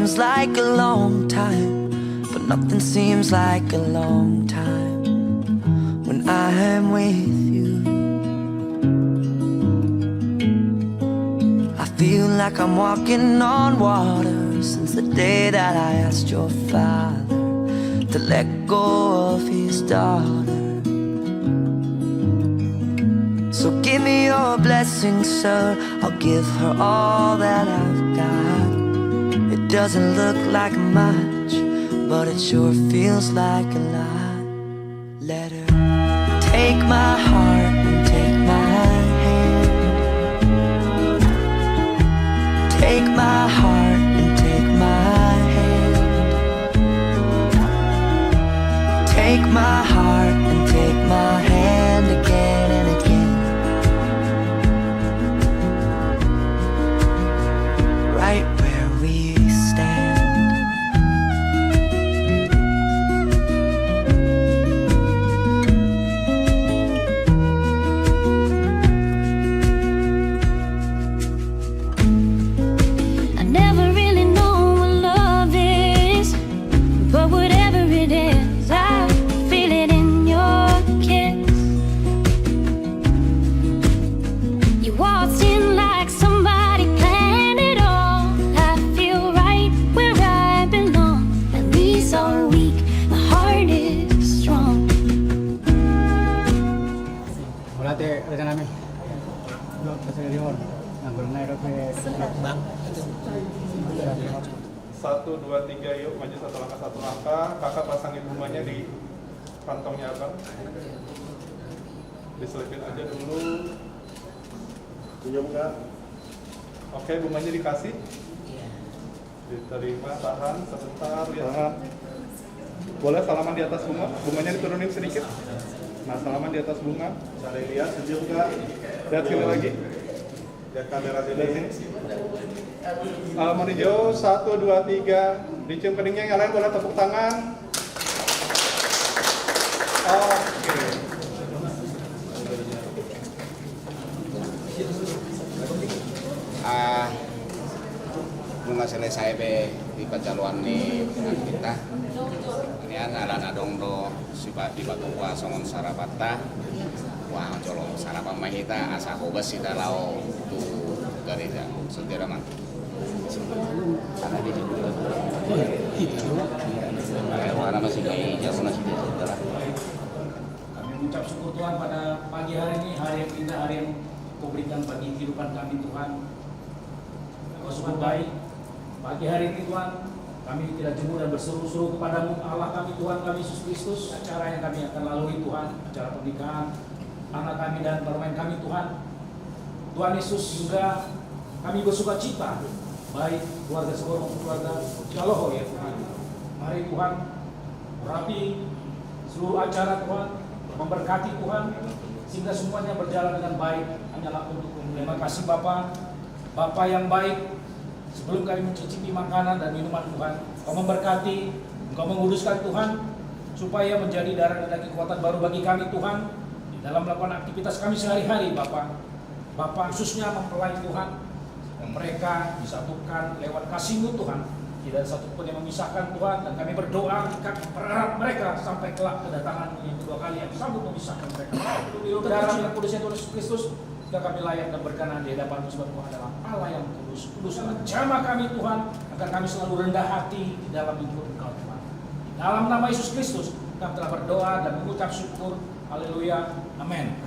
seems like a long time, but nothing seems like a long time when I'm with you. I feel like I'm walking on water since the day that I asked your father to let go of his daughter. So give me your blessing, sir. I'll give her all that I've got. It doesn't look like much, but it sure feels like a lot. Let her take my heart and take my hand. Take my heart and take my hand. Take my heart and take my hand again and again. Right where we stand. I never really know what love is, but whatever it is, I feel it in your kiss. You waltzed in like somebody planned it all. I feel right where I belong. My knees are weak, my heart is strong. Wala te rencana kami. Lo pasal di hon. Nah, belum naik rope bang. 1, 2, 3, yuk maju satu langkah. Kakak pasangin bunganya di kantongnya abang. Diselipin aja dulu. Tunjuk enggak? Oke, bunganya dikasih. Diterima, tahan sebentar, lihat. Boleh salaman di atas bunga, bunganya diturunin sedikit. Nah, salaman di atas bunga. Cari lihat, sejuk enggak? Lihat sini lagi. Lihat kamera sini. Salaman hijau, 1, 2, 3. Dicium keningnya, yang lain boleh tepuk tangan. Oke. Bunga selesai be di pacaluan ni dengan kita. Ini ngaran adong do sibat di batu kuah songon sarabata. Wah colong sarapan mahita asa hobas sida lao tu garija sedera man. Sana di situ. Warna masih gaya jauh nasi sedera. Kami mengucap syukur Tuhan pada pagi hari ini, hari yang indah, hari yang Kau berikan bagi kehidupan kami Tuhan. Kau sungguh baik. Pagi hari ini Tuhan, kami tidak jemu dan berseru-seru kepadamu Allah kami Tuhan kami Yesus Kristus. Acara yang kami akan lalui Tuhan, acara pernikahan anak kami dan permain kami Tuhan. Tuhan Yesus juga kami bersuka cita, baik keluarga sekolah maupun keluarga Cikaloho ya Tuhan. Mari Tuhan rapi seluruh acara Tuhan, memberkati Tuhan, sehingga semuanya berjalan dengan baik hanyalah untuk terima kasih Bapa yang baik. Sebelum kami mencicipi makanan dan minuman Tuhan, Kau memberkati, Kau menguduskan Tuhan, supaya menjadi darah dan daging kekuatan baru bagi kami Tuhan, di dalam melakukan aktivitas kami sehari-hari Bapa khususnya mempelai Tuhan, dan mereka disatukan lewat kasih-Mu Tuhan, tidak ada satupun yang memisahkan Tuhan, dan kami berdoa berharap mereka sampai kelak kedatangan yang kedua kali yang sanggup memisahkan mereka. Dalam yang kudusnya Tuhan Yesus Kristus, jika kami layak dan berkenan di hadapan sebab Tuhan adalah Allah yang kudus. Kuduslah jamah kami Tuhan, agar kami selalu rendah hati di dalam hidup Engkau Tuhan. Di dalam nama Yesus Kristus, kami telah berdoa dan mengucap syukur. Haleluya. Amin.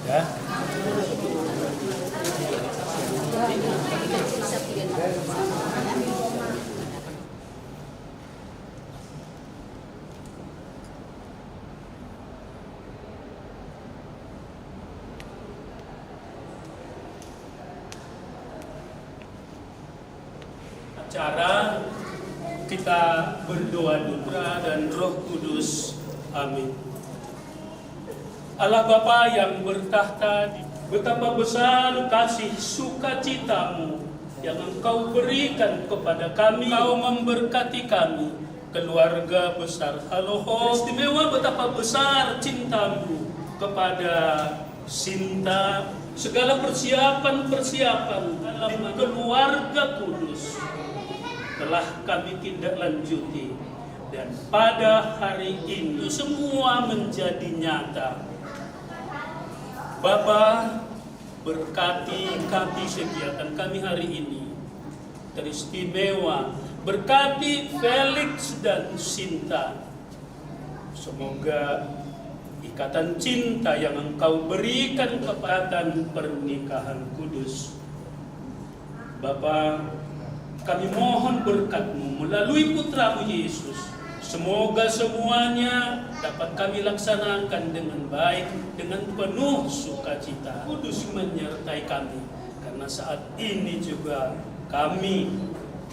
Ya. acara kita berdoa Putra dan Roh Kudus. Amin. Allah Bapa yang bertahta, betapa besar kasih sukacitamu yang Engkau berikan kepada kami. Engkau memberkati kami, keluarga besar Haloho. Istimewa betapa besar cintamu kepada Sinta. Segala persiapan dalam keluarga kudus telah kami tindak lanjuti, dan pada hari ini semua menjadi nyata. Bapa, berkati kami kegiatan kami hari ini teristimewa, berkati Felix dan Sinta. Semoga ikatan cinta yang Engkau berikan kepada pernikahan kudus. Bapa, kami mohon berkat-Mu melalui Putra-Mu Yesus. Semoga semuanya dapat kami laksanakan dengan baik, dengan penuh sukacita. Kudus menyertai kami, karena saat ini juga kami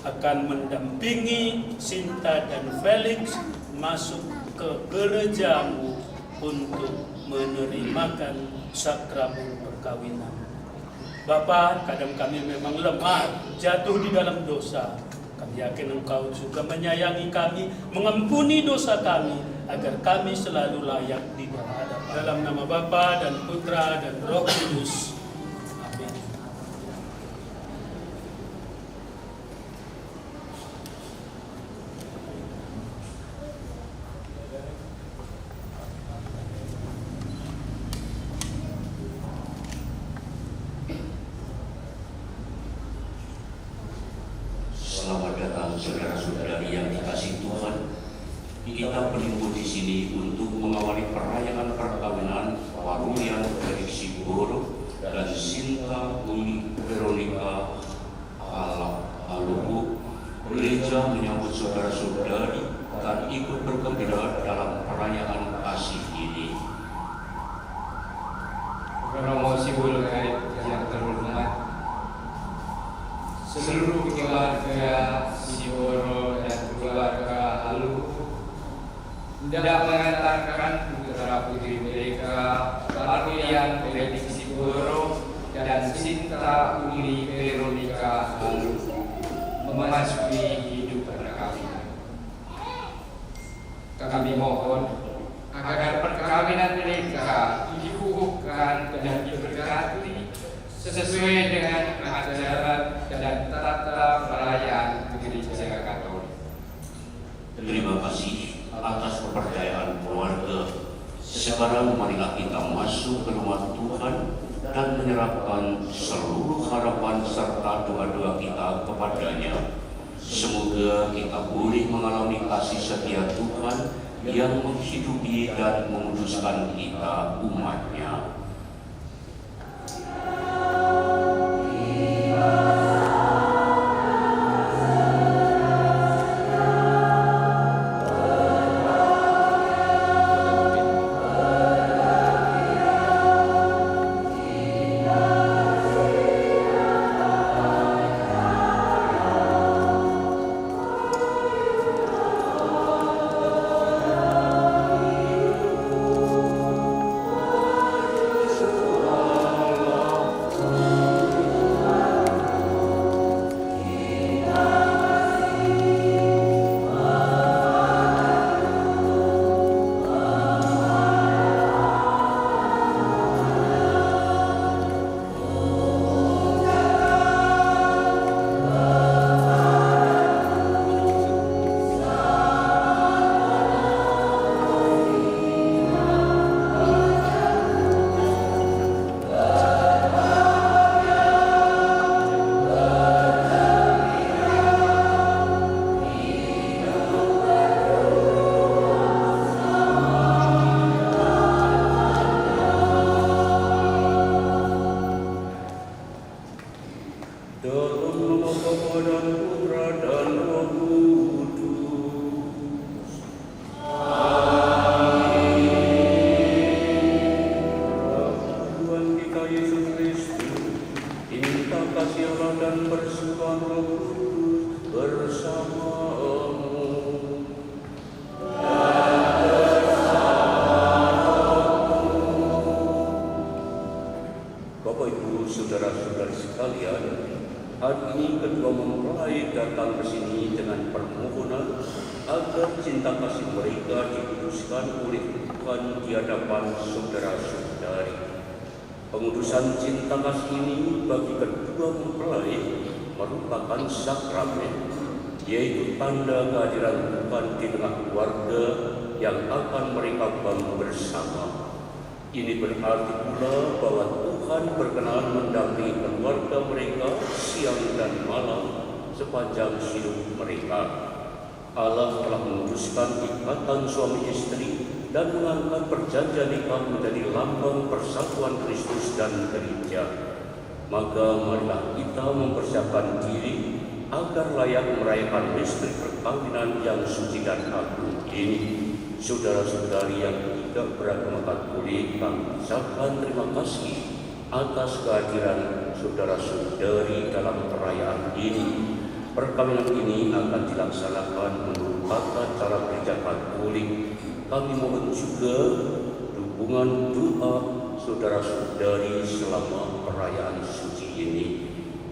akan mendampingi Sinta dan Felix masuk ke gereja-Mu untuk menerimakan sakramen perkawinan. Bapa, kadang kami memang lemah, jatuh di dalam dosa. Kami yakin Engkau juga menyayangi kami, mengampuni dosa kami, agar kami selalu layak di hadapan. Dalam nama Bapa dan Putra dan Roh Kudus. Amin. Selamat datang saudara-saudari yang dikasihi Tuhan. Kita berkumpul di sini untuk mengawali perayaan perkawinan Warunian Felix Sigoro dan Sinta Umi Veronica Haluku. Gereja menyambut saudara-saudari dan ikut bergembira dalam perayaan kasih ini. Romo Sibul yang terhormat, seluruh keluarga Siboro dan keluarga Haluku hendak mengantarkan putra putri mereka Warunian Felix Sigoro dan Sinta Umi Veronica Haluku memasuki hidup perkawinan. Kami mohon agar perkawinan mereka dikukuhkan dan diberkati sesuai dengan ajaran dan tata perayaan Gereja Katolik. Terima kasih atas kepercayaan keluarga. Sekarang marilah kita masuk ke rumah Tuhan dan menyerahkan seluruh harapan serta doa-doa kita kepadanya. Semoga kita boleh mengalami kasih setia Tuhan yang menghidupi dan menguduskan kita umat-Nya. datang ke sini dengan permohonan agar cinta kasih mereka dikuduskan oleh Tuhan di hadapan saudara-saudari. Pengudusan cinta kasih ini bagi kedua mempelai merupakan sakramen, yaitu tanda kehadiran Tuhan di tengah keluarga yang akan mereka bangun bersama. Ini berarti pula bahwa Tuhan berkenan mendampingi keluarga mereka siang dan malam sepanjang hidup mereka. Allah telah memutuskan ikatan suami istri dan mengangkat perjanjian nikah menjadi lambang persatuan Kristus dan gereja. Maka marilah kita mempersiapkan diri agar layak merayakan misteri perkawinan yang suci dan agung ini. Saudara-saudari yang tidak beragama Katolik, kami ucapkan terima kasih atas kehadiran saudara-saudari dalam perayaan ini. Perkawinan ini akan dilaksanakan menurut tata cara gereja Katolik. Kami mohon juga dukungan doa saudara-saudari selama perayaan suci ini.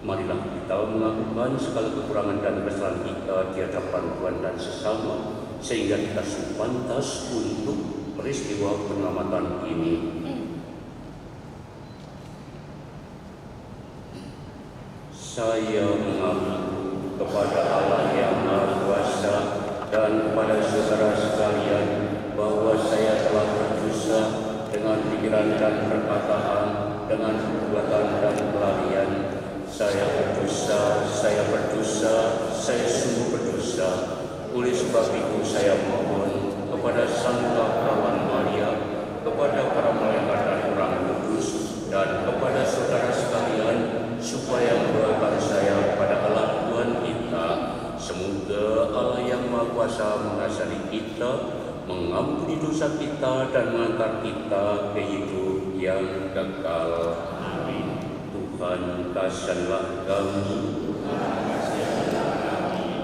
Marilah kita mengakukan segala kekurangan dan kesalahan kita di hadapan Tuhan dan sesama, sehingga kita pantas untuk peristiwa penyelamatan ini. Saya mengaku kepada Allah yang Maha Kuasa dan kepada saudara sekalian bahwa saya telah berdosa dengan pikiran dan perkataan, dengan perbuatan dan pelarian. Saya berdosa, saya sungguh berdosa. Oleh sebab itu saya mohon kepada Santa Perawan Maria, kepada para malaikat dan orang kudus, dan kepada saudara sekalian, supaya mendoakan saya kepada Allah Tuhan kita. Semoga Allah yang Maha Kuasa mengasihi kita, mengampuni dosa kita, dan mengangkat kita ke hidup yang kekal. Amin. Tuhan kasihanlah kami.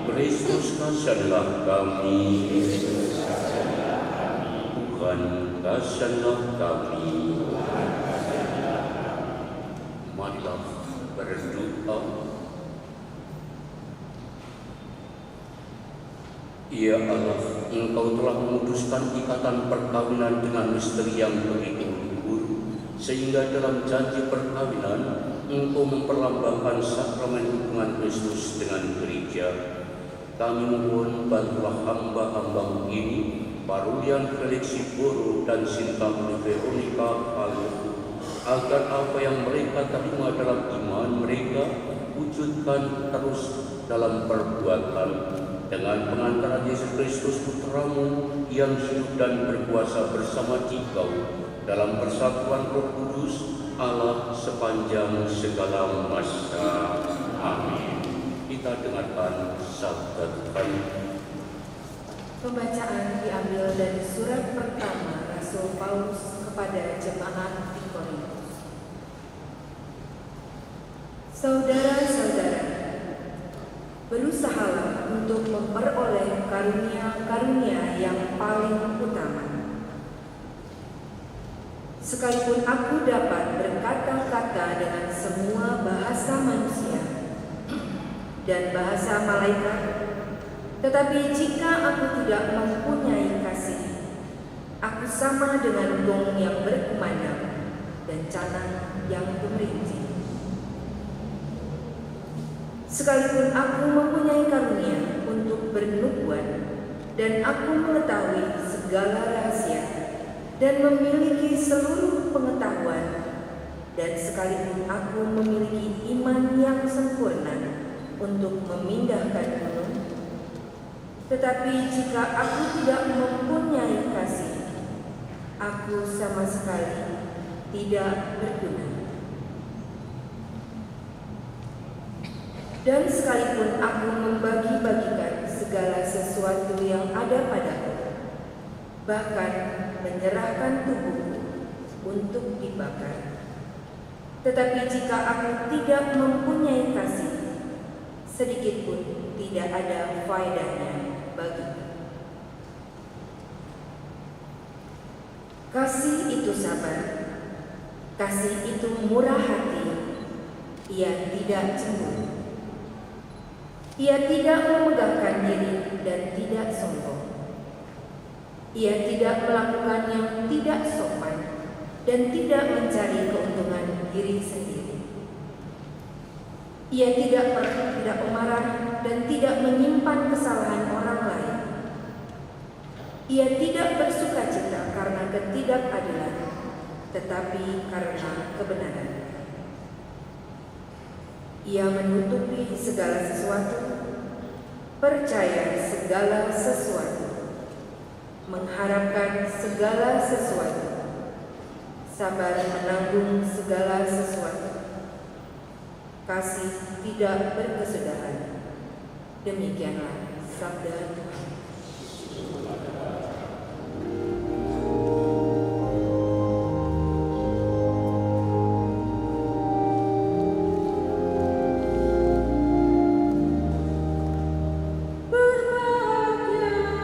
Kristus kasihanlah kami. Tuhan kasihanlah kami. Marilah berdoa. Ya Allah, Engkau telah memutuskan ikatan perkawinan dengan misteri yang begitu luhur, sehingga dalam janji perkawinan Engkau memperlambangkan sakramen hubungan Kristus dengan gereja. Kami mohon bantulah hamba-hamba ini, Parulian Felix Siboro dan Sinta Veronica Palu, agar apa yang mereka terima dalam iman mereka wujudkan terus dalam perbuatan. Dengan pengantaran Yesus Kristus Putramu yang hidup dan berkuasa bersama Dikau dalam persatuan Roh Kudus Allah sepanjang segala masa. Amin. Kita dengarkan sabda Tuhan. Pembacaan diambil dari surat pertama Rasul Paulus kepada jemaat di Korintus. Saudara-saudara, berusahalah untuk memperoleh karunia-karunia yang paling utama. Sekalipun aku dapat berkata-kata dengan semua bahasa manusia dan bahasa malaikat, tetapi jika aku tidak mempunyai kasih, aku sama dengan gong yang berkumandang dan canang yang gemerincing. Sekalipun aku mempunyai karunia untuk bernubuat dan aku mengetahui segala rahasia dan memiliki seluruh pengetahuan, dan sekalipun aku memiliki iman yang sempurna untuk memindahkan gunung, tetapi jika aku tidak mempunyai kasih, aku sama sekali tidak berguna. Dan sekalipun aku membagi-bagikan segala sesuatu yang ada padaku, bahkan menyerahkan tubuhku untuk dibakar, tetapi jika aku tidak mempunyai kasih, sedikit pun tidak ada faedahnya bagiku. Kasih itu sabar, kasih itu murah hati, ia tidak cemburu. Ia tidak memegahkan diri dan tidak sombong. Ia tidak melakukan yang tidak sopan dan tidak mencari keuntungan diri sendiri. Ia tidak pemarah dan tidak menyimpan kesalahan orang lain. Ia tidak bersukacita karena ketidakadilan, tetapi karena kebenaran. Ia menutupi segala sesuatu, percaya segala sesuatu, mengharapkan segala sesuatu, sabar menanggung segala sesuatu, kasih tidak berkesudahan. Demikianlah sabda Tuhan. Berbahagialah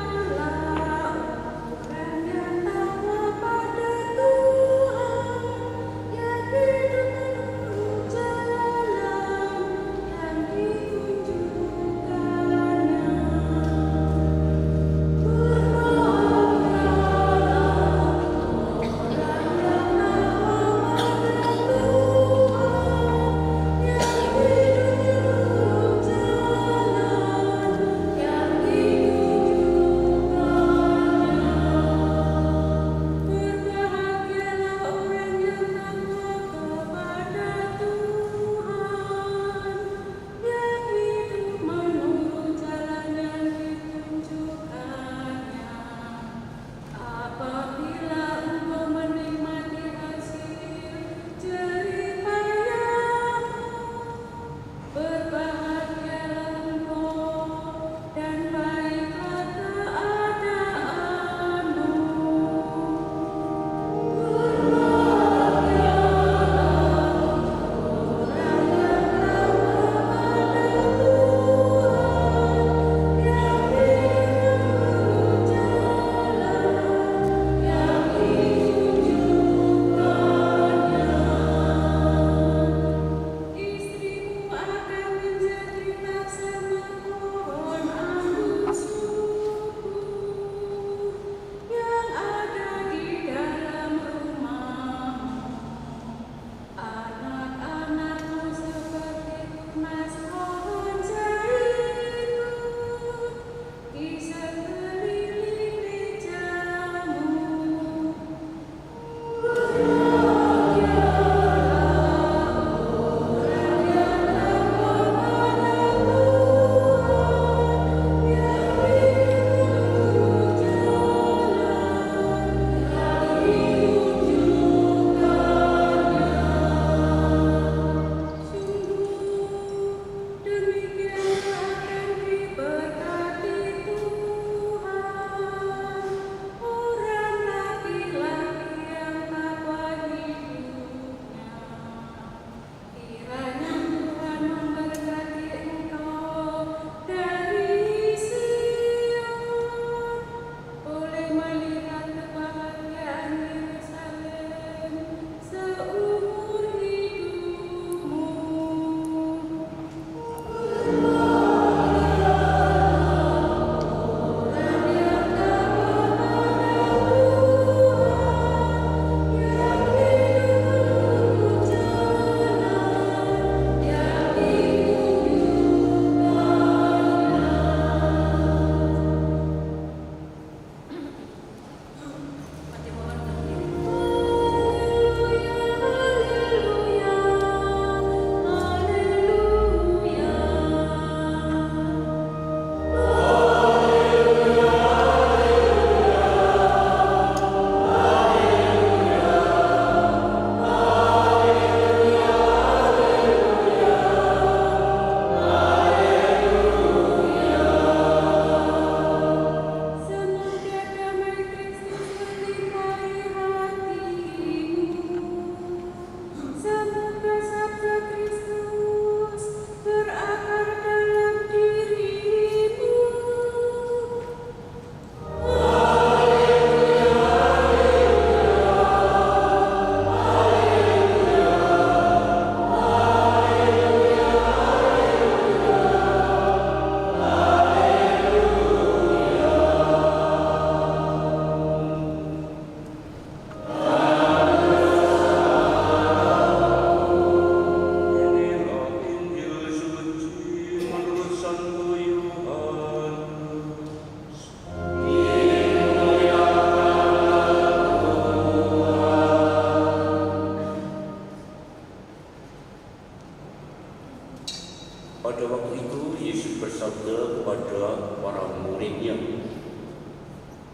kepada para muridnya,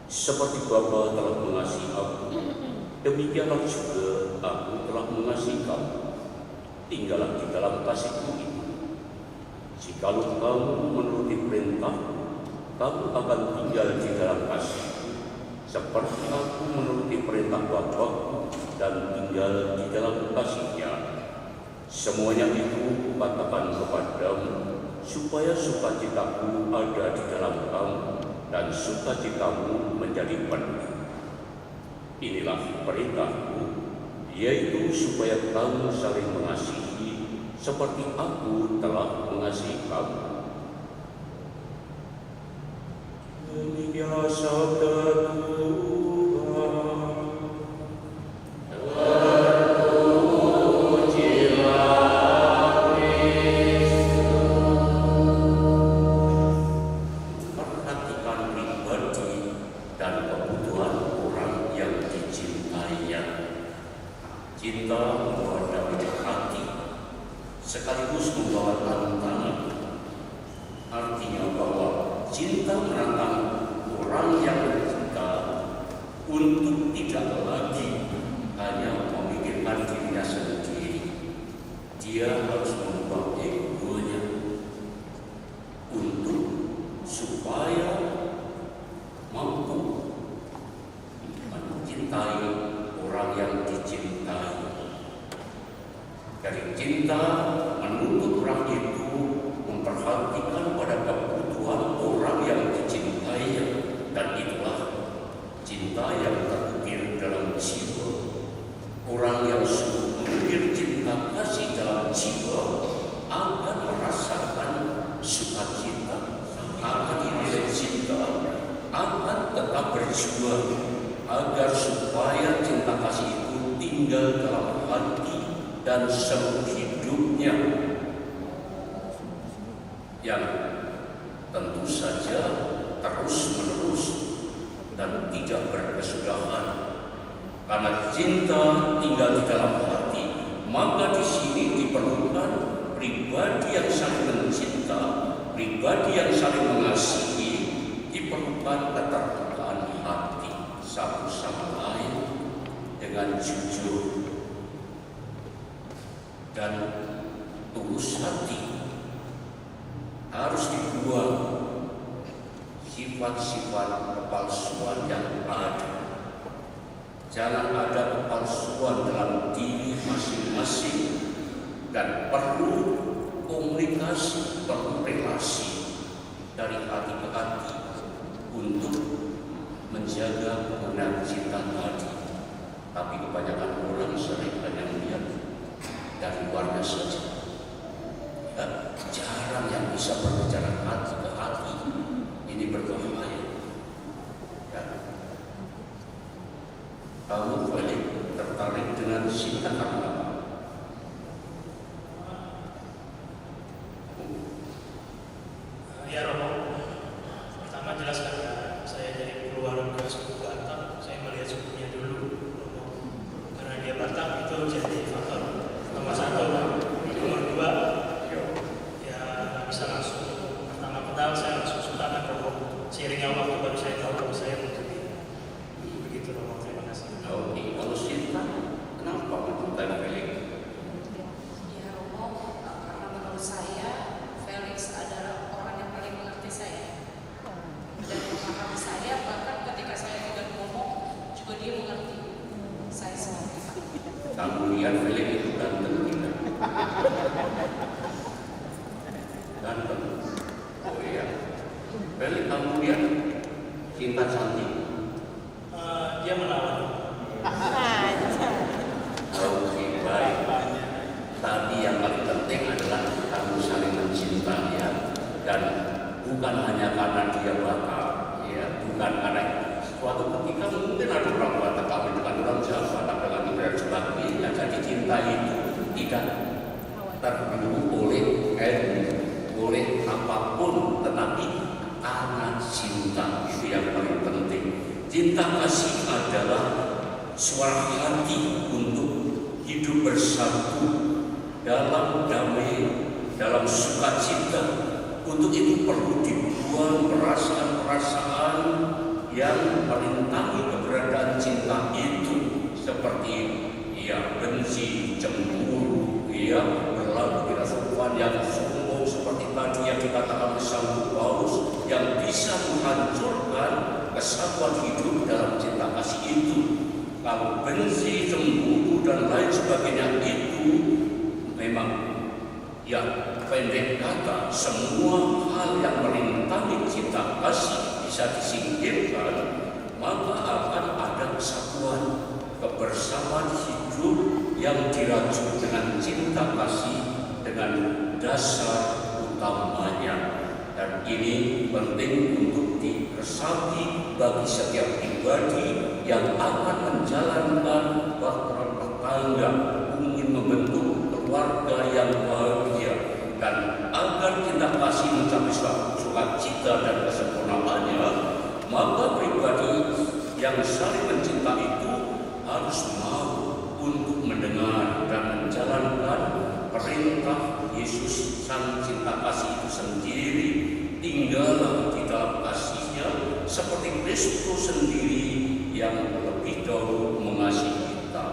seperti Bapa telah mengasihi aku, demikianlah juga aku telah mengasihi kamu. Tinggallah di dalam kasihku itu. Jikalau kamu menuruti perintah, kamu akan tinggal di dalam kasih. Seperti aku menuruti perintah Bapa dan tinggal di dalam kasih-Nya. Semuanya itu kukatakan kepadamu, supaya sukacitaku ada di dalam kamu dan sukacitamu menjadi penuh. Inilah perintahku, yaitu supaya kamu saling mengasihi seperti aku telah mengasihi kamu. Demikianlah sabda Tuhan. Cinta membawa damai hati, sekaligus membawa tantangan. Artinya bahwa cinta menantang orang yang cinta untuk tidak lagi hanya memikirkan dirinya sendiri. Dia harus mengubah egonya untuk supaya mampu mencintai orang yang dicintai. Dari cinta menuntut orang itu memperhatikan pada kebutuhan orang yang dicintainya, dan itulah cinta yang terukir dalam jiwa. Orang yang sungguh mengukir cinta kasih dalam jiwa akan merasakan sukacita, akan dinilai cinta, akan tetap berjuang agar supaya cinta kasih itu tinggal dalam hati dan seluruh hidupnya, yang tentu saja terus-menerus dan tidak berkesudahan. Karena cinta tinggal di dalam hati, maka di sini diperlukan pribadi yang saling mencinta, pribadi yang saling mengasihi, diperlukan keterbukaan hati satu sama lain dengan jujur dan tulus hati. Harus dibuang sifat-sifat kepalsuan yang ada. Jangan ada kepalsuan dalam diri masing-masing, dan perlu komunikasi, perlu relasi dari hati ke hati untuk menjaga kebenaran cinta tadi. Tapi kebanyakan orang sering hanya melihat dari luarnya saja. Ya, jarang yang bisa berbicara hati ke hati. Ini berbahaya. Ya. Kamu balik tertarik dengan sikap apa? Ya Romo, pertama jelaskan ya, saya jadi keluar ke suku Batak, saya melihat sukunya dulu, Romo. Karena dia Batak itu jadi faktor nomor satu. Nomor dua, ya bisa langsung pertama kenal saya langsung suka dengan Romo. Seiringnya waktu baru saya tahu kalau saya untuk dia. Begitu Romo, terima kasih. Oke, kalau cinta, kenapa mencintai Felix? Ya Romo, karena menurut saya Felix adalah orang yang paling mengerti saya. Dan memahami saya, bahkan ketika saya tidak ngomong juga dia mengerti saya seperti apa. Kamu lihat Felix itu ganteng tidak? Ganteng. Oh iya. Felix kamu lihat cinta cantik. Dia menawan. Oke, baik. Tadi yang paling penting adalah kamu saling mencintai, ya. Dan bukan hanya karena dia Batak, ya, bukan karena suatu ketika mungkin ada orang Batak kawin dengan orang Jawa, Batak dengan orang sebagainya. Jadi cinta itu tidak terbelenggu oleh apapun, tetapi karena cinta itu yang paling penting. Cinta kasih adalah suara hati untuk hidup bersatu dalam damai, dalam sukacita. Untuk itu perlu perasaan yang merintangi keberadaan cinta itu, seperti benci, cemburu, berlaku tidak sopan, yang sombong seperti tadi yang dikatakan oleh Santo Paulus, yang bisa menghancurkan kesatuan hidup dalam cinta kasih itu. Kalau benci, cemburu dan lain sebagainya itu memang pendek kata, semua hal yang merintangi cinta kasih bisa disingkirkan, maka akan ada kesatuan, kebersamaan hidup yang dirajut dengan cinta kasih dengan dasar utamanya. Dan ini penting untuk diresapi bagi setiap pribadi yang akan menjalankan rumah tangga, ingin membentuk keluarga yang bahagia, dan agar cinta kasih mencapai sukacita dan kesempurnaannya, maka pribadi yang saling mencinta itu harus mau untuk mendengar dan menjalankan perintah Yesus Sang Cinta Kasih itu sendiri. Tinggallah di dalam kasih-Nya seperti Kristus sendiri yang lebih dahulu mengasihi kita.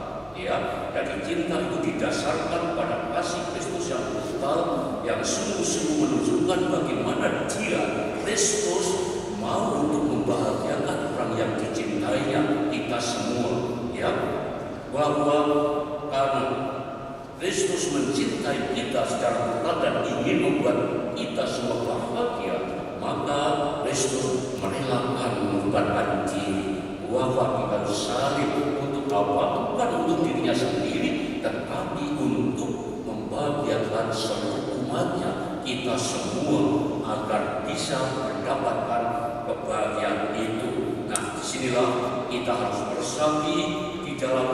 Jadi cinta itu didasarkan pada kasih Kristus yang total, yang sungguh-sungguh menunjukkan bagaimana Dia, Kristus, mau untuk membahagiakan orang yang dicintainya, kita semua. Bahwa karena Kristus mencintai kita secara total dan ingin membuat kita semua bahagia, maka Kristus merelakan mengorbankan diri. Bahwa kita salib untuk apa? Bukan untuk dirinya sendiri, tetapi untuk membahagiakan seluruh umatnya, kita semua, agar bisa mendapatkan kebahagiaan itu. Nah, disinilah kita harus bersatu di dalam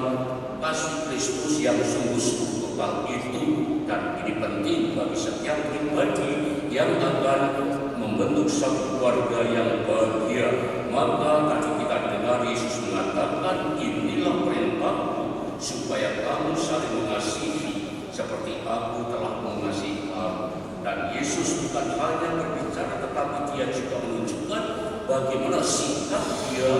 kasih Kristus yang sungguh-sungguh total itu. Dan ini penting bagi setiap pribadi yang akan membentuk satu keluarga yang bahagia. Maka tadi kita dengar Yesus mengatakan, inilah perintahku, supaya kamu saling mengasihi seperti aku telah mengasihi kamu. Dan Yesus bukan hanya berbicara, tetapi Dia juga menunjukkan bagaimana sikap Dia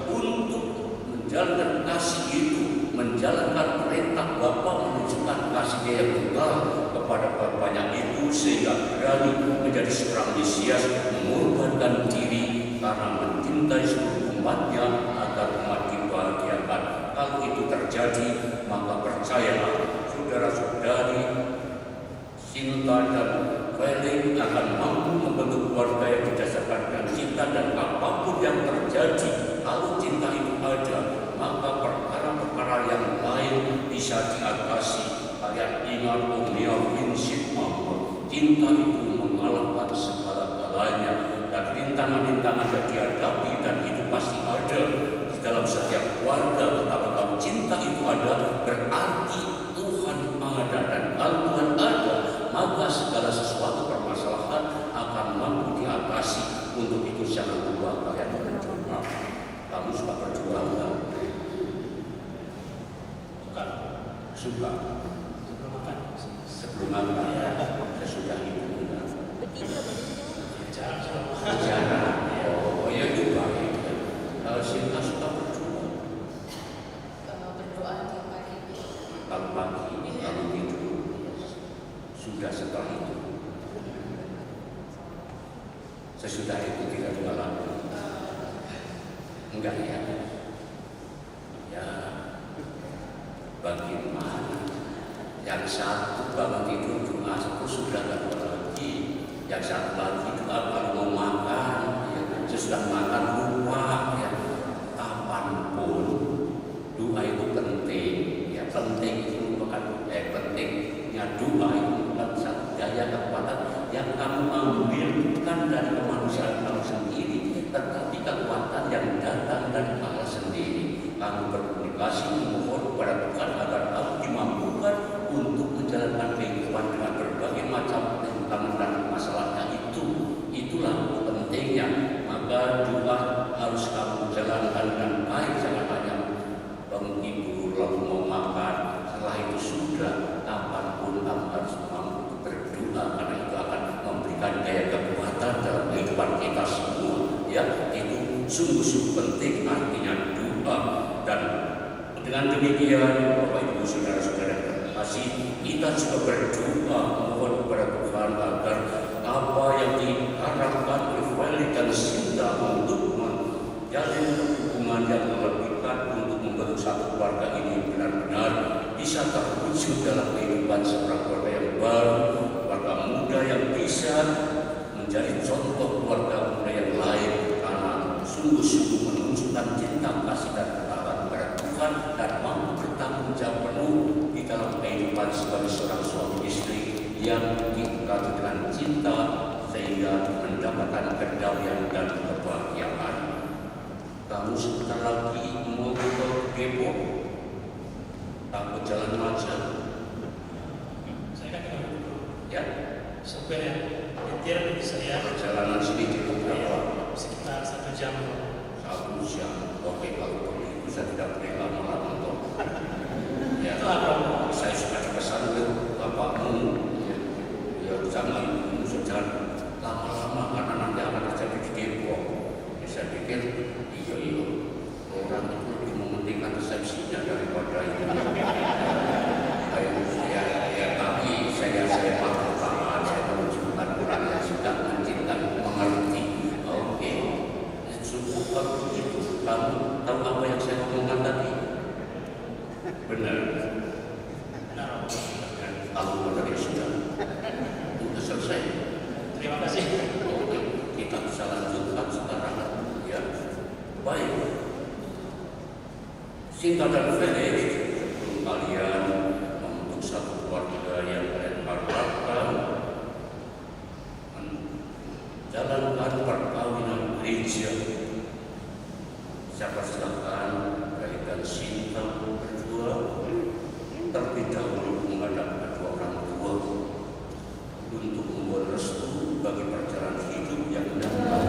untuk menjalankan kasih itu, menjalankan perintah Bapa, menunjukkan kasih Dia yang total kepada Bapaknya itu, sehingga berani menjadi seorang Mesias, mengorbankan diri karena mencintai seluruh umatnya agar umat dibahagiakan. Kalau itu terjadi, maka percayalah saudara-saudari, Sinta dan Felix akan mampu membentuk keluarga yang didasarkan dengan cinta. Dan apapun yang terjadi, kalau cinta itu ada, maka perkara-perkara yang lain bisa diatasi. Kalian ingat Omnia Vincit Mama, cinta itu mengalahkan segala-galanya. Dan rintangan-rintangan yang dihadapi, dan itu pasti ada di dalam setiap keluarga. Tetapi kalau cinta itu ada, berarti Tuhan ada. Dan kalau Tuhan ada, maka segala sesuatu permasalahan akan mampu diatasi. Untuk itu jangan lupa kalian berdoa. Kamu suka berdoa enggak? Suka. Sebelum makan, sesudah itu enggak? Bicara. Oh ya, itu baik. Kalau Sinta suka berdoa. Berdoa tiap hari. Kalau pagi, kalau tidur. Sudah setelah itu. Sesudah itu tidak juga lama. Enggak ya. Bagaimana? Yang satu bangun tidur doa itu sudah tidak lagi. Yang satu lagi doa kalau mau makan, sesudah makan lupa. Kapanpun doa itu penting. Penting itu bukan pentingnya doa itu bukan satu daya kekuatan yang kamu ambil bukan dari kemanusiaan kamu sendiri, tetapi kekuatan yang datang dari Allah sendiri. Kamu berkomunikasi memohon kepada Tuhan agar kamu dimampukan untuk menjalankan kehidupan dengan berbagai macam rintangan dan masalahnya itu. Itulah pentingnya. Maka doa harus kamu jalankan dengan baik, jangan hanya bangun tidur lalu mau makan. Setelah itu sudah, kapanpun kamu harus mampu berdoa, karena itu akan memberikan daya kekuatan dalam kehidupan kita semua. sungguh-sungguh penting artinya doa. Dan dengan demikian Bapak Ibu saudara-saudara terkasih, kita juga berdoa mohon kepada Tuhan agar apa yang diharapkan oleh Felix dan Sinta untuk menjalin hubungan yang melebihkan untuk membentuk satu keluarga ini benar-benar bisa terwujud dalam kehidupan seorang keluarga yang baru, keluarga muda yang bisa menjadi contoh keluarga muda yang lain karena sungguh-sungguh menunjukkan cinta kasih dan ketaatan kepada Tuhan dan mampu bertanggung jawab penuh di dalam kehidupan sebagai seorang suami istri yang diikat dengan cinta sehingga mendapatkan kedamaian dan kebahagiaan. Kamu sebentar lagi mau ke Depok, takut jalan macet. Saya kan tidak Ya, sopir yang nyetir di saya perjalanan sini cukup berapa? sekitar 1 jam. 1 jam. Oke, kalau begitu saya tidak boleh lama-lama toh. Ya, Itu apa? saya sudah pesan ke bapakmu. Ya, jangan jangan lama-lama karena nanti akan terjadi di Depok. Ya, saya pikir iya orang itu lebih mementingkan resepsinya daripada itu. Ya, tapi saya maklum Pak, saya menunjukkan orang yang sudah mencintai, mengerti. Oke, cukup kalau begitu. Kamu tahu apa yang saya ngomongkan tadi? Benar. Aku benar ya sudah. Sudah selesai. Terima kasih. Oke, kita bisa lanjutkan sekarang. Ya, baik. Sinta dan Felix, kalian membentuk satu keluarga yang kalian harapkan, menjalankan perkawinan gereja. Saya persilakan Felix dan Sinta berdua terlebih dahulu menghadap kedua orang tua untuk membuat restu bagi perjalanan hidup yang datang.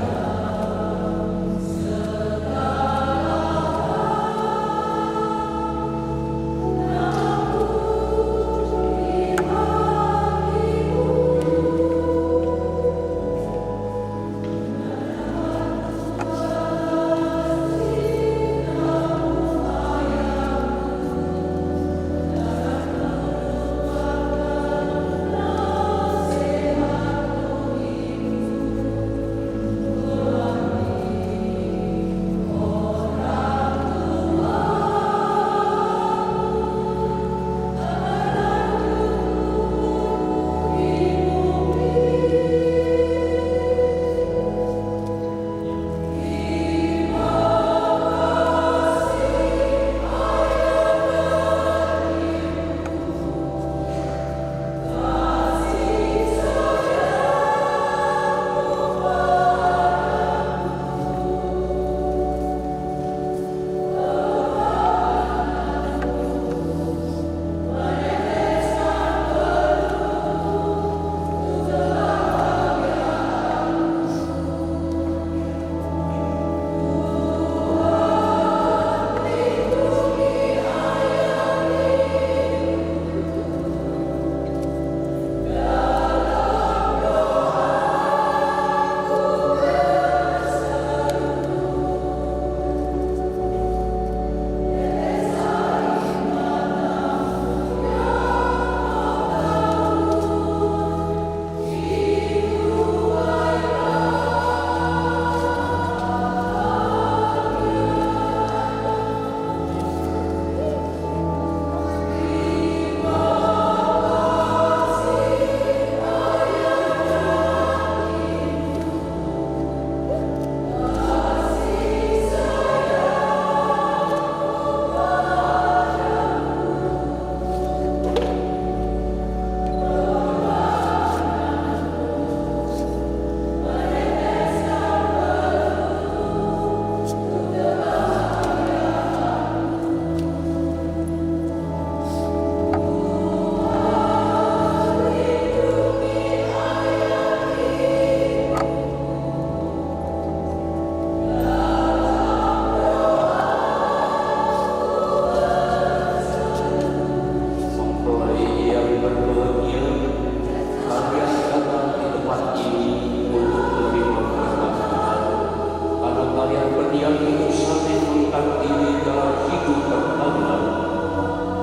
kalian untuk saling mengikat diri dalam hidup perkawinan.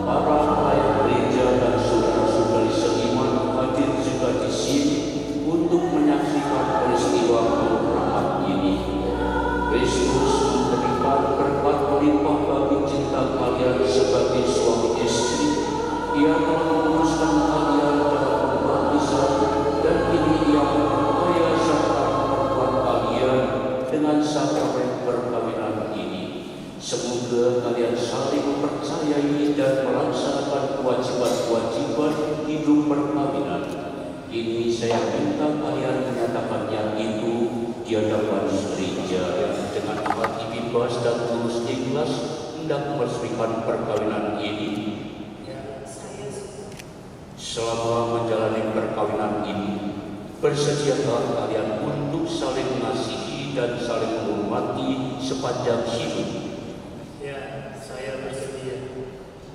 Para pelayan gereja dan saudara-saudari seiman hadir juga di sini untuk menyaksikan peristiwa penghormatan ini. Kristus memberikan berkat melimpah bagi cinta kalian sebagai suami istri. Ia telah memutuskan kalian dalam pembaptisan, dan ini Ia memperkaya serta memperkuat kalian dengan sakramen perkawinan ini. Semoga kalian saling mempercayai dan melaksanakan kewajiban-kewajiban hidup perkawinan. Ini saya minta kalian menyatakannya itu di hadapan gereja dengan hati bebas dan tulus ikhlas hendak meresmikan perkawinan ini. Selama menjalani perkawinan ini, bersediakah kalian untuk saling mengasihi dan saling menghormati sepanjang hidup? Ya, saya bersedia.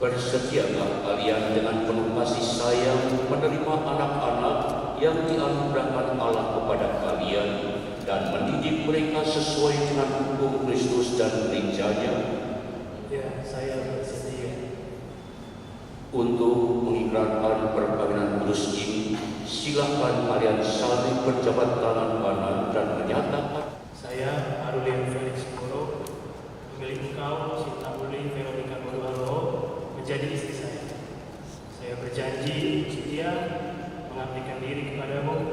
Bersediakah kalian dengan penuh kasih sayang menerima anak-anak yang dianugerahkan Allah kepada kalian dan mendidik mereka sesuai dengan hukum Kristus dan gerejanya? Ya, saya bersedia. Untuk mengikrarkan perkawinan kudus ini, silakan kalian saling berjabat tangan kanan dan menyatakan, Saya, Arulian Felix Goro, memilih engkau, Sinta Uli Veronica Goro, menjadi istri saya. Saya berjanji setia mengabdikan diri kepadamu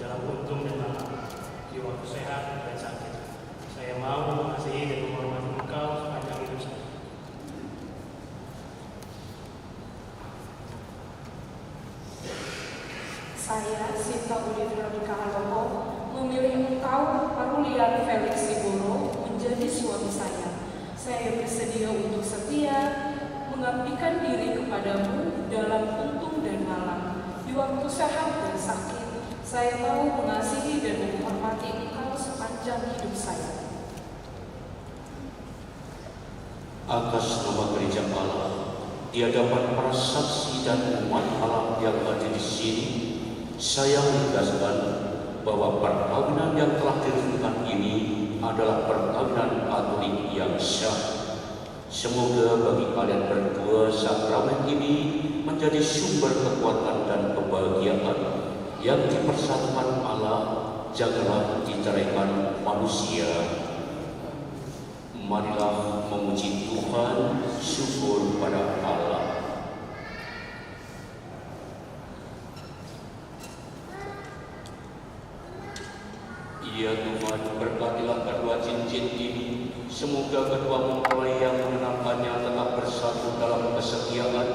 dalam untung dan amal, di waktu sehat dan sakit. Saya mau mengasihi dan menghormati engkau sepanjang hidup saya. Saya, Sinta Uli Veronica Halomo, memilih engkau, Arulian Felix Sigoro, menjadi suami saya. Saya bersedia untuk setia mengabdikan diri kepadamu dalam untung dan alam. Di waktu sehat dan sakit, saya mau mengasihi dan menghormati engkau sepanjang hidup saya. atas nama gereja Allah, di hadapan para saksi dan umat Allah yang hadir di sini, saya menegaskan bahwa perkawinan yang telah diresmikan ini adalah perkawinan Katolik yang sah. Semoga bagi kalian berdua sakramen ini menjadi sumber kekuatan dan kebahagiaan yang dipersatukan Allah, janganlah diceraikan manusia. Marilah memuji Tuhan, syukur pada Allah. Ya Tuhan, berkatilah kedua cincin ini. Semoga kedua mempelai yang mengenakannya tetap bersatu dalam kesetiaan,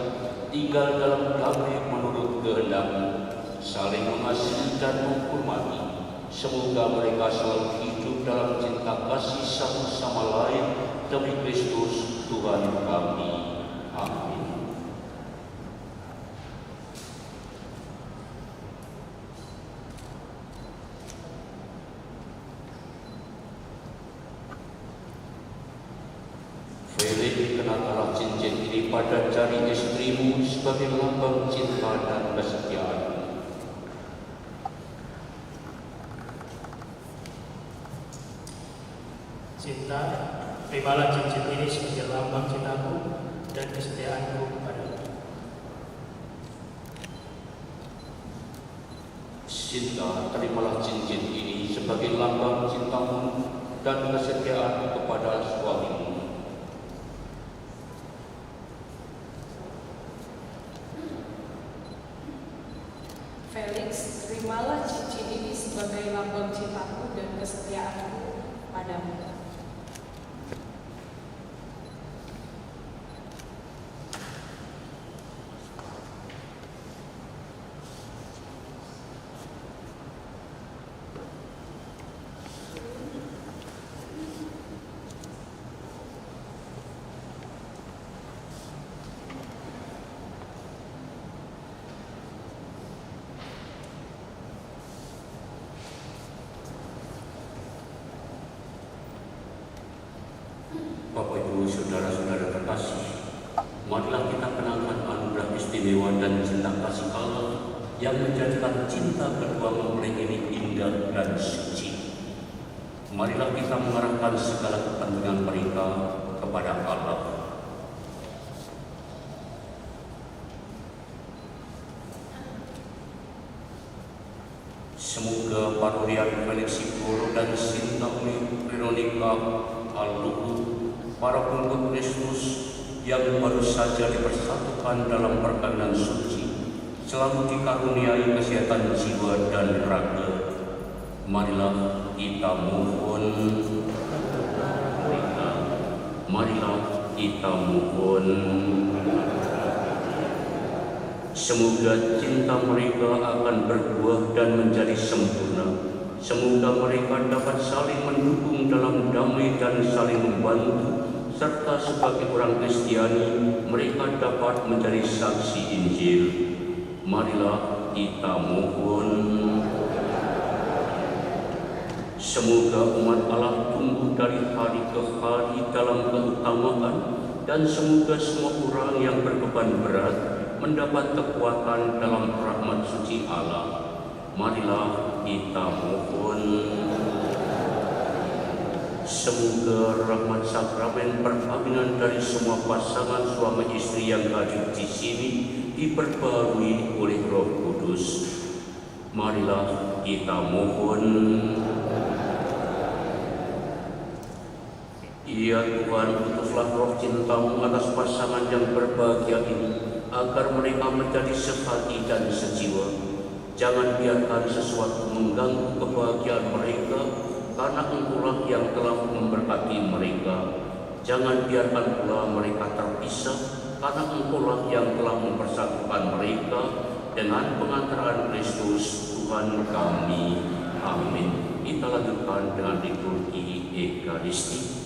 tinggal dalam damai menurut kehendak-Mu, saling mengasihi dan menghormati. Semoga mereka selalu hidup dalam cinta kasih satu sama lain demi Kristus Tuhan kami. Amin. Felix, kenakanlah cincin ini pada jari istrimu sebagai lambang cinta dan kesetiaan. Cinta, terimalah cincin ini sebagai lambang cintaku dan kesetiaanku kepadamu. Cinta, terimalah cincin ini sebagai lambang cintamu dan kesetiaan kepada suamimu. Felix, terimalah cincin ini sebagai lambang cintaku dan kesetiaanku padamu. Bapak Ibu saudara-saudara terkasih, marilah kita kenangkan anugerah istimewa dan cinta kasih Allah yang menjadikan cinta kedua mempelai ini indah dan suci. Marilah kita mengarahkan segala kepentingan mereka kepada Allah. Semoga Parurian Felix Sigoro dan Sinta Veronica Al-Luhu, para pengikut Kristus yang baru saja dipersatukan dalam perkawinan suci, selalu dikaruniai kesehatan jiwa dan raga. Marilah kita mohon. Marilah kita mohon. Semoga cinta mereka akan berbuah dan menjadi sempurna. Semoga mereka dapat saling mendukung dalam damai dan saling membantu, serta sebagai orang Kristiani mereka dapat menjadi saksi Injil. Marilah kita mohon. Semoga umat Allah tumbuh dari hari ke hari dalam keutamaan, dan semoga semua orang yang berbeban berat mendapat kekuatan dalam rahmat suci Allah. Marilah kita mohon. Semoga rahmat sakramen perkawinan dari semua pasangan suami istri yang hadir di sini diperbarui oleh Roh Kudus. Marilah kita mohon. Ya Tuhan, utuslah roh cinta-Mu atas pasangan yang berbahagia ini, agar mereka menjadi sehati dan sejiwa. Jangan biarkan sesuatu mengganggu kebahagiaan mereka, karena Engkau-lah yang telah memberkati mereka. Jangan biarkan pula mereka terpisah, karena Engkau-lah yang telah mempersatukan mereka dengan pengantaran Kristus Tuhan kami. Amin. Kita lanjutkan dengan liturgi Ekaristi.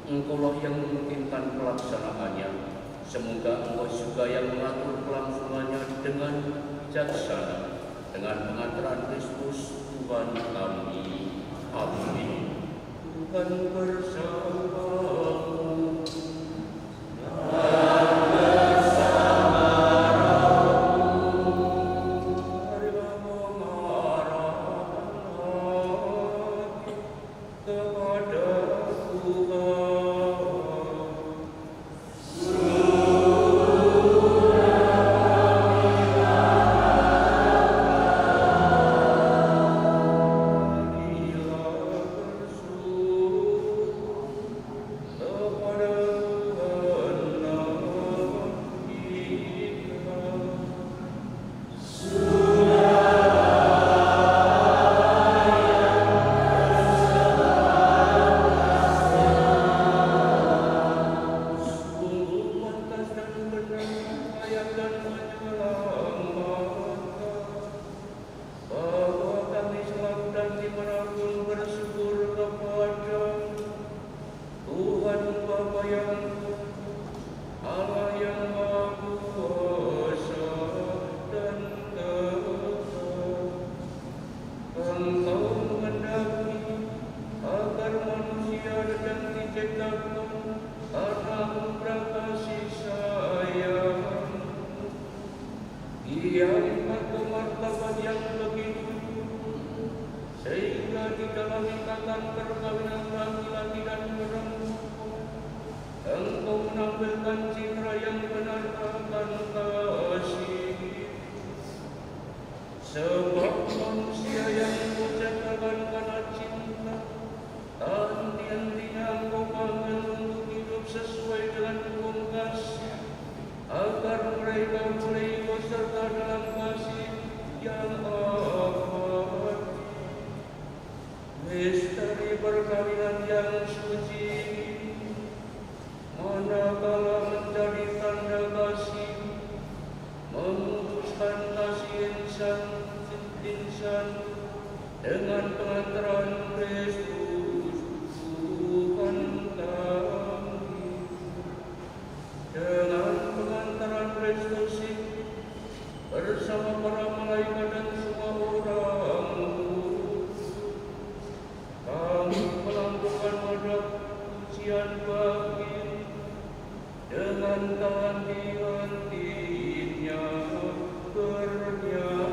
Engkau-lah yang memungkinkan pelaksanaannya. Semoga Engkau juga yang mengatur kelangsungannya dengan bijaksana, dengan pengantaran Kristus Tuhan kami. Amin. Tuhan bersamamu. dalam ikatan perkawinan laki-laki dan perempuan. Engkau menampilkan citra yang benar akan kasih. Sebab manusia yang Engkau ciptakan karena cinta, henti-hentinya Engkau panggil untuk hidup sesuai dengan hukum kasih, agar mereka boleh ikut serta dalam kasih yang abadi. Misteri perkawinan yang suci, manakala menjadi tanda kasih, memutuskan kasih insan dengan pengantaran Kristus Tuhan kami. Dengan pengantaran Kristus itu, bersama para malaikat dan semua orang, kami melambungkan pada pujian bagi dengan hati-hatinya bernyanyi.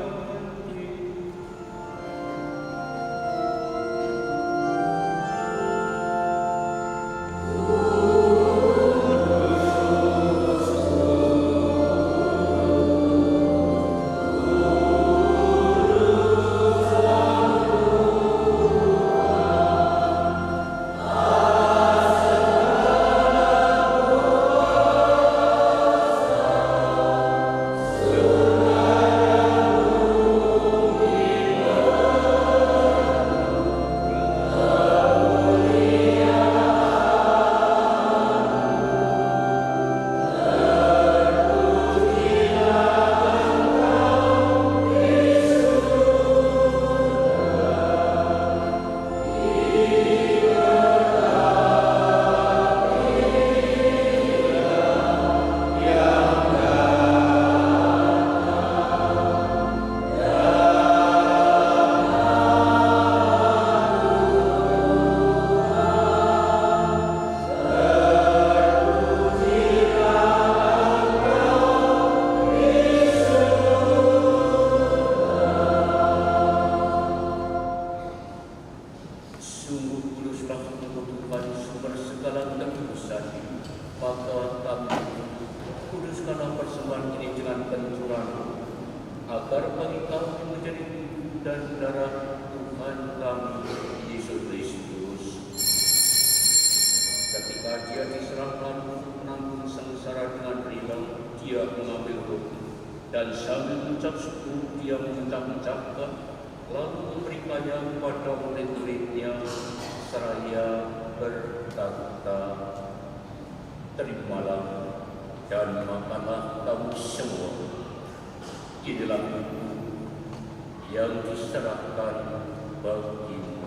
Dan sambil mengucap syukur, dia mengucap-ucapkan, lalu memberikannya kepada murid-muridnya, seraya berkata, terimalah dan makanlah kamu semua. Inilah tubuh yang diserahkan bagimu.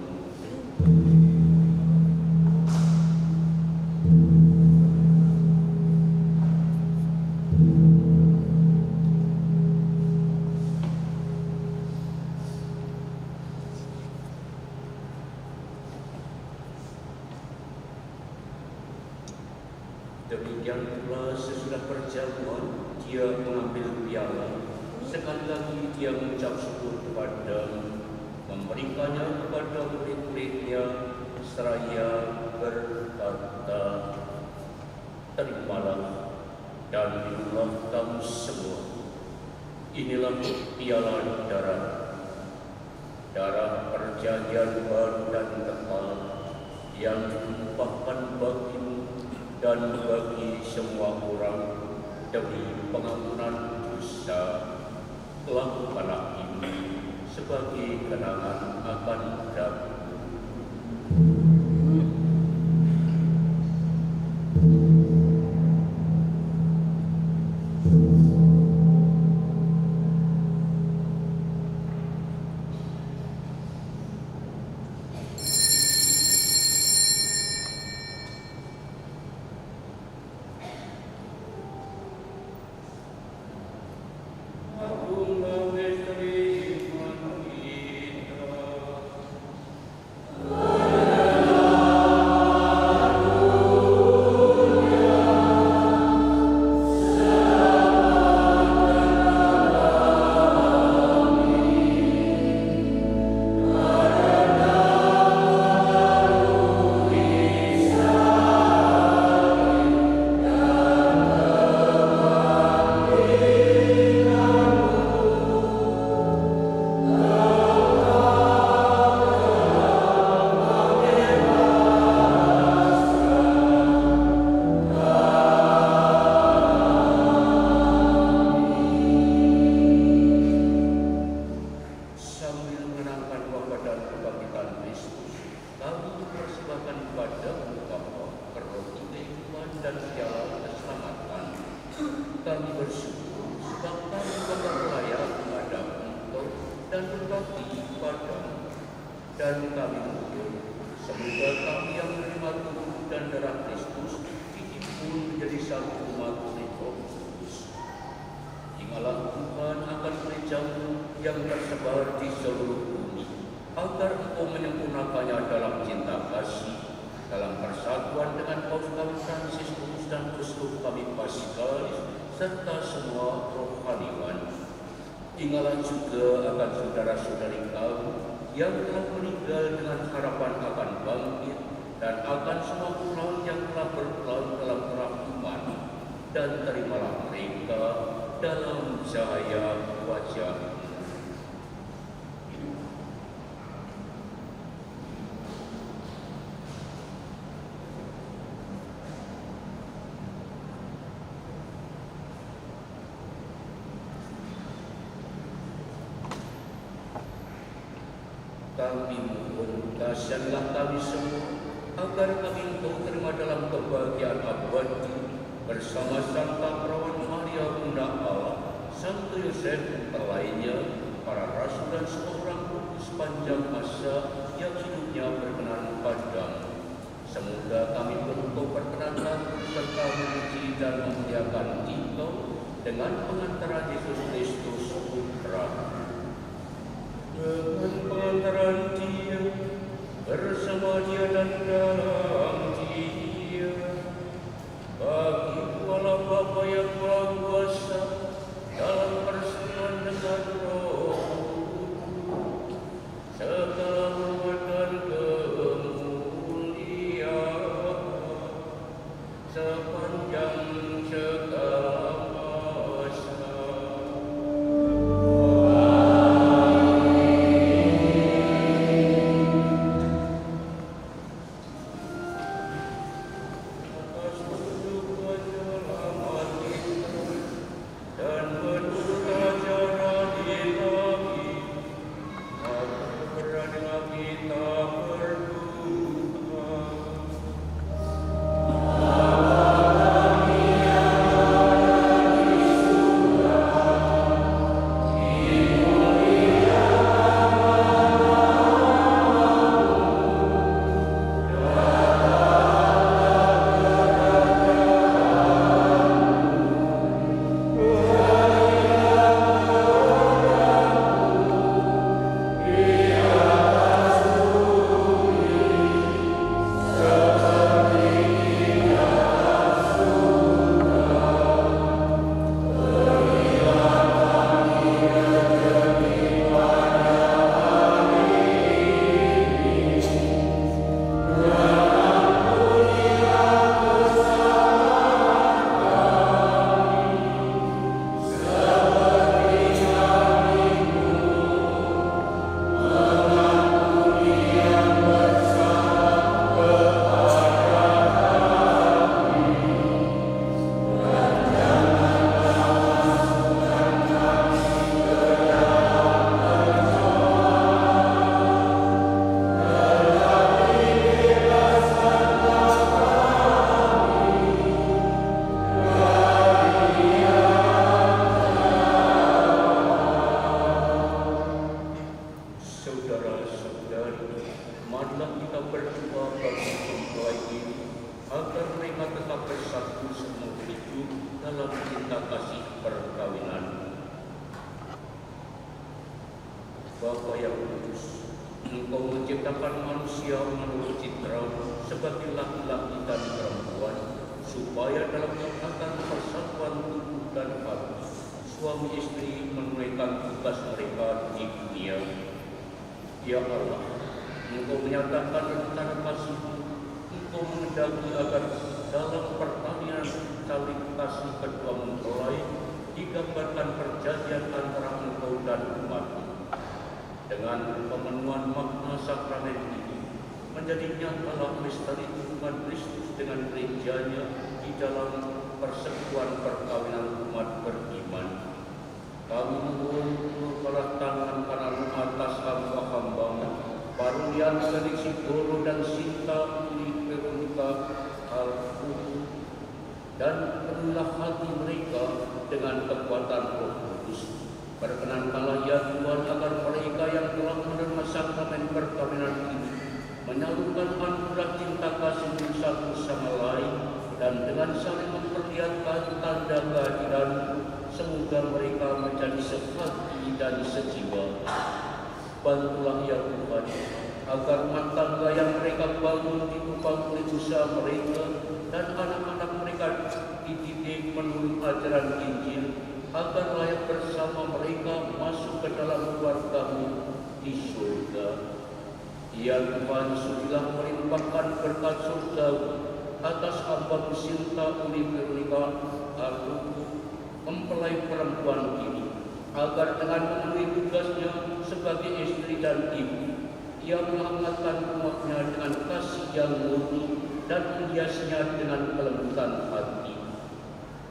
Demikian pula sesudah perjamuan, dia mengambil piala. Sekali lagi dia mengucap syukur kepada, memberikannya kepada murid-muridnya, seraya berkata, terimalah dan minumlah kamu semua. Inilah piala darah perjanjian baru dan kekal yang ditumpahkan bagimu dan bagi semua orang demi pengampunan dosa. Lakukanlah ini sebagai kenangan akan daku. kami bersyukur sebab kami dapat layak menghadap Engkau dan berbakti kepadamu. Dan kami mohon, semoga kami yang menerima tubuh dan darah Kristus pun menjadi satu umat Roh Kudus. Ingatlah Tuhan akan gerejamu yang tersebar di seluruh bumi, agar Engkau menyempurnakannya dalam cinta kasih, dalam persatuan dengan Paus kami Fransiskus dan Uskup kami Paskalis, serta semua rohaniwan. Ingatlah juga akan saudara-saudari kami yang telah meninggal dengan harapan akan bangkit, dan akan semua orang yang telah berperan dalam terang iman, dan terimalah mereka dalam cahaya wajah. Kami mohon kasihanlah kami semua, agar kami Engkau terima dalam kebahagiaan abadi bersama Santa Perawan Maria Bunda Allah, Santo Yosef lainnya, para rasul dan semua orang kudus sepanjang masa yang hidupnya berkenan padamu. Semoga kami Engkau perkenankan serta memuji dan memuliakan Engkau dengan pengantaran Yesus Kristus Putra. Dengan pengantaran Dia, bersama Dia dan dalam Dia, bagi Allah Bapa yang Maha Kuasa, dalam persekutuan dengan Roh Kudus, segala hormat dan kemuliaan sepanjang segala masa. Bapa yang kudus, Engkau menciptakan manusia menurut citra sebagai laki-laki dan perempuan, supaya dalam ikatan persatuan tubuh dan hati, suami istri menunaikan tugas mereka di dunia. Ya Allah, Engkau menyatakan rencana kasih-Mu, Engkau mengendaki agar dalam pertanian saling kasih kedua mempelai digambarkan perjanjian antara Engkau dan umat-Mu. Dengan pemenuhan makna sakramen ini, menjadi nyatalah misteri hubungan Kristus dengan gerejanya di dalam persekutuan perkawinan umat beriman. Kami mohon kepada tangan kanan atas hamba-Hamba-Mu, Parunian Benediksi Goro dan Sinta Uli Veronica Al-Kudu, dan penuhlah hati mereka menyalurkan anugerah cinta kasih satu sama lain, dan dengan saling memperlihatkan tanda kehadiran, semoga mereka menjadi sehati dan sejiwa. Bantulah ya Tuhan, agar rumah tangga yang mereka bangun ditopang oleh usaha mereka dan anak-anak mereka dididik menurut ajaran Injil, agar layak bersama mereka masuk ke dalam keluarga-Mu di surga. Ya Tuhan, sudilah melimpahkan berkat surga atas hamba Sinta Uli Veronica Artuku, mempelai perempuan ini, agar dengan memenuhi tugasnya sebagai istri dan ibu, ia menghangatkan rumahnya dengan kasih yang murni dan menghiasnya dengan kelembutan hati.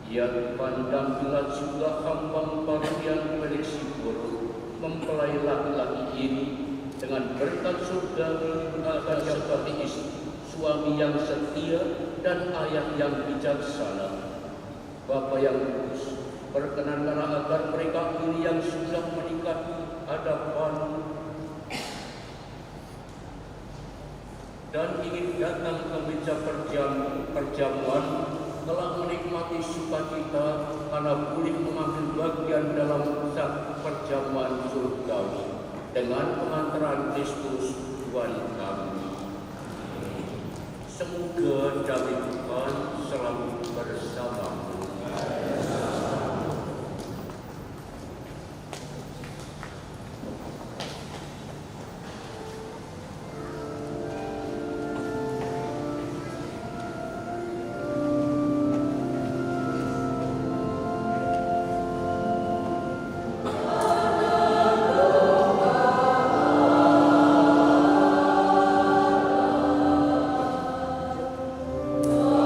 Ya Tuhan, dampinglah juga hamba baru yang Felix Sigoro, mempelai laki-laki ini, dengan berkat surga akan seperti istri, suami yang setia dan ayah yang bijaksana. Bapa yang kudus, berkenanlah agar mereka ini yang sudah menikah hadapan dan ingin datang ke meja perjamuan telah menikmati sukacita karena boleh mengambil bagian dalam perjamuan surgawi dengan pengantaran Kristus Tuhan kami. Semoga damai Tuhan selalu bersamamu. Oh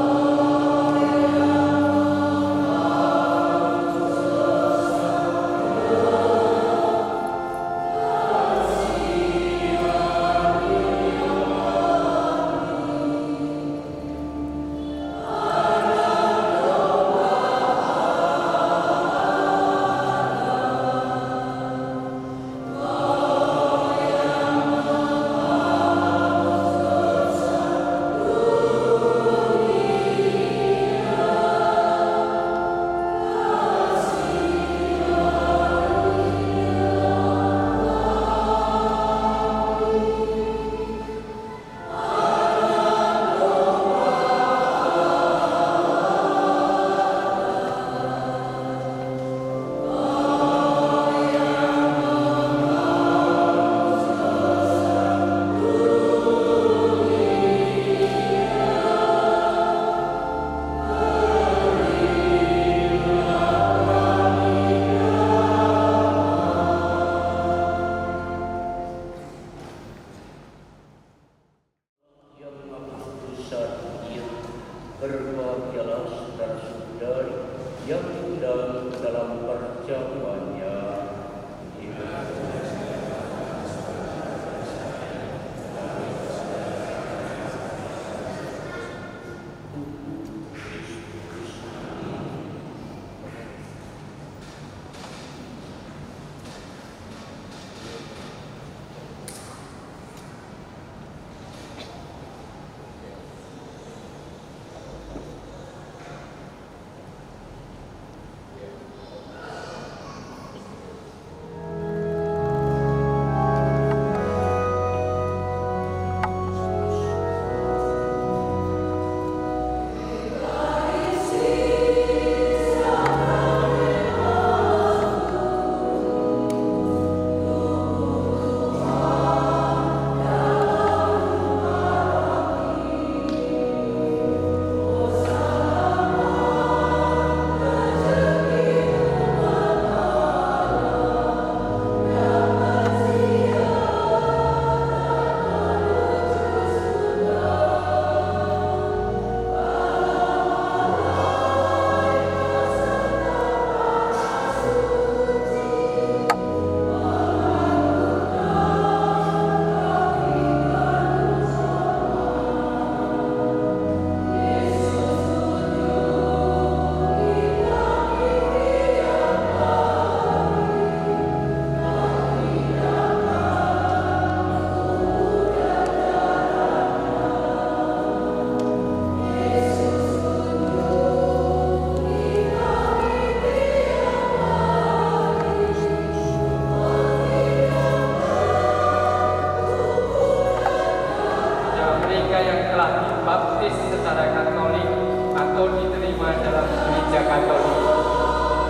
mereka yang telah dibaptis secara Katolik atau diterima dalam gereja Katolik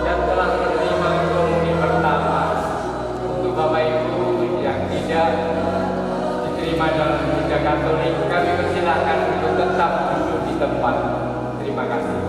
dan telah menerima komuni pertama. Untuk Bapak Ibu yang tidak diterima dalam gereja Katolik, kami persilakan untuk tetap duduk di tempat. Terima kasih.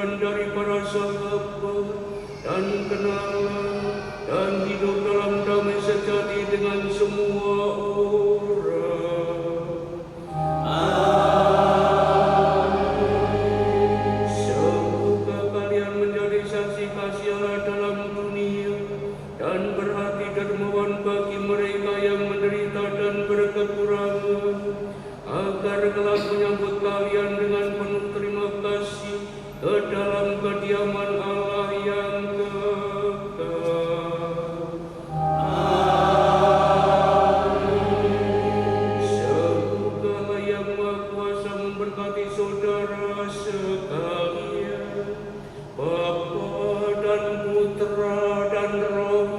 keselamatan dari para sahabat dan kenalan dan hidup dalam damai sejati dengan semua orang. Amin. Semoga kalian menjadi saksi kasih Allah dalam dunia dan berhati dermawan bagi mereka yang menderita dan berkekurangan, agar kelak menyambut kalian dengan penuh terima kasih ke dalam kediaman Allah yang kekal. Amin. Semoga Allah yang Maha Kuasa memberkati saudara sekalian, Bapa dan Putra dan Roh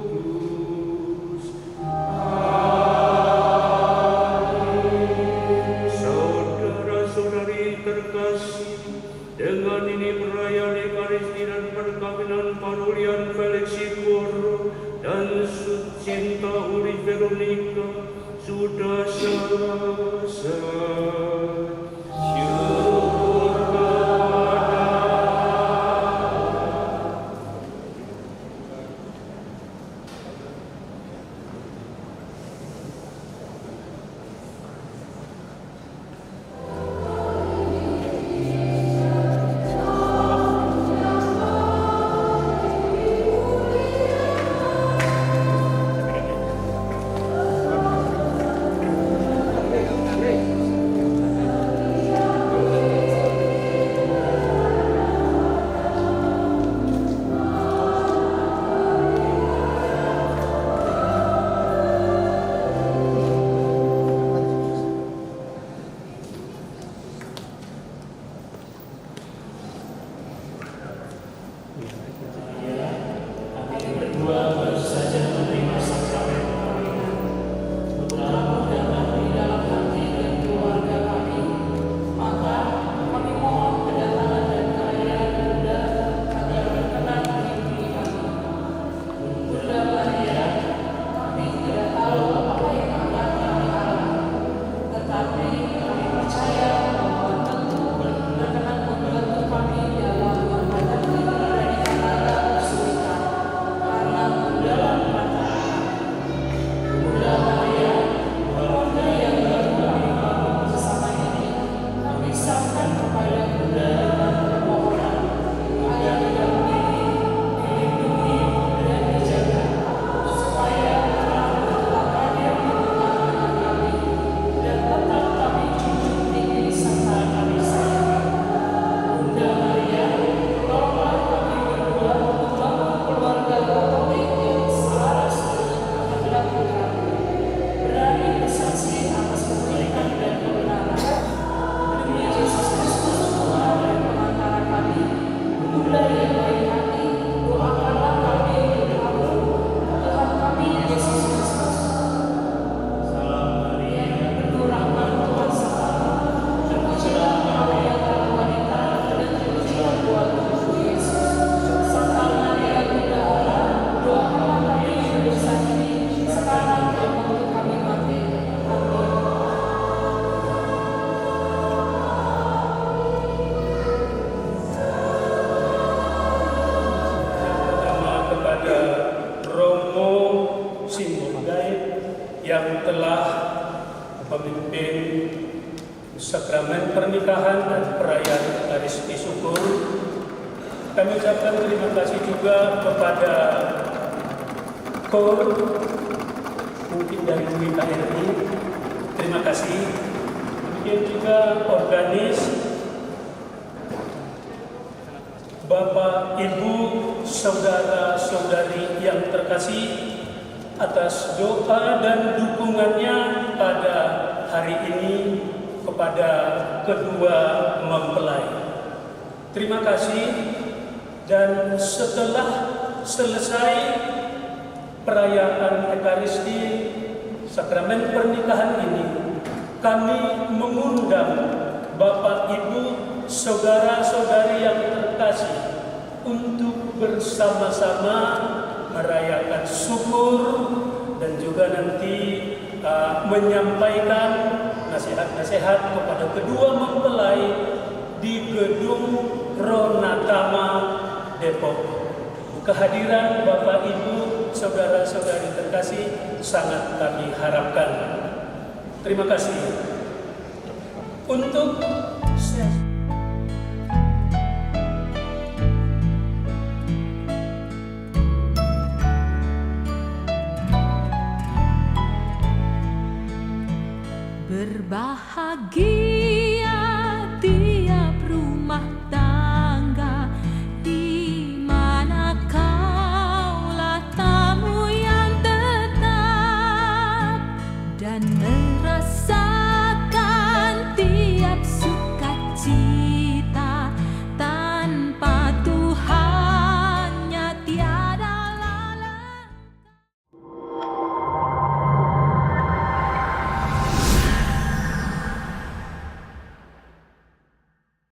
Kudus. Amin. Saudara-saudari terkasih, dengan ini perayaan Ekaristi dan perkawinan Parulian Felix Sigoro dan Sucinta Uri Veronica sudah selesai. Syukur kepada yang telah memimpin sakramen pernikahan dan perayaan Ekaristi Syukur. Kami ucapkan terima kasih juga kepada KOR, mungkin dari WKRI, terima kasih. Demikian juga organis, Bapak, Ibu, saudara-saudari yang terkasih, atas doa dan dukungannya pada hari ini kepada kedua mempelai. Terima kasih. Dan setelah selesai perayaan Ekaristi sakramen pernikahan ini, kami mengundang Bapak, Ibu, saudara-saudari yang terkasih untuk bersama-sama merayakan syukur dan juga nanti menyampaikan nasihat-nasihat kepada kedua mempelai di Gedung Ronatama, Depok. Kehadiran Bapak Ibu, saudara-saudari terkasih sangat kami harapkan. Terima kasih. Untuk